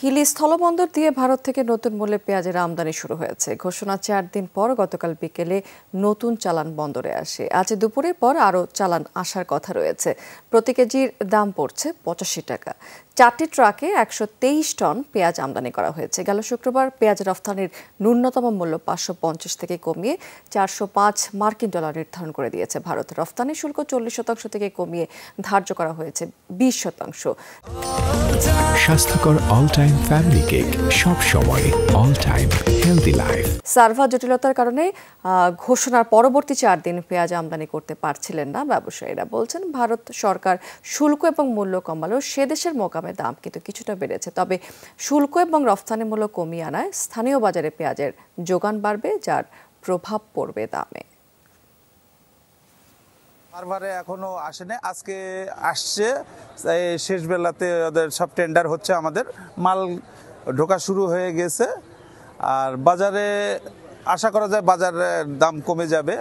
হিলি স্থলবন্দর দিয়ে ভারত থেকে নতুন মূল্যে পেঁয়াজের আমদানি শুরু হয়েছে। ঘোষণা 4 দিন পর গতকাল বিকেলে নতুন চালান বন্দরে আসে। আজ দুপুরের পর আরও চালান আসার কথা রয়েছে। প্রতি কেজির দাম পড়ছে 85 টাকা। 4টি ট্রাকে 123 টন পেঁয়াজ আমদানি করা হয়েছে। গেল শুক্রবার পেঁয়াজ রফতানির ন্যূনতম মূল্য 550 থেকে কমিয়ে 405 মার্কিন ডলার নির্ধারণ করে দিয়েছে ভারত। রফতানি শুল্ক 40% থেকে কমিয়ে ধার্য করা হয়েছে 20%। স্বাস্থ্যকর অল টাইম ফ্যামিলি কেক, সব সময় all time healthy life. Server জটিলতার কারণে ঘোষণার পরবর্তী 4 দিন পেঁয়াজ আমদানি করতে পারছিলেন না ব্যবসায়ীরা। বলছেন ভারত সরকার শুল্ক এবং মূল্য কমালেও সে দেশের মোকামে দাম কিন্তু কিছুটা বেড়েছে। তবে শুল্ক এবং রফতানি মূল্য কমিয়ে আনায় স্থানীয় বাজারে পেঁয়াজের যোগান বাড়বে, যার প্রভাব পড়বে দামে। সার্ভারে এখনো আসেনি, আজকে আসছে। শেষ বেলাতে ওদের সব টেন্ডার হচ্ছে, আমাদের মাল ঢোকা শুরু হয়ে গেছে। আর বাজারে আশা করা যায় বাজারের দাম কমে যাবে।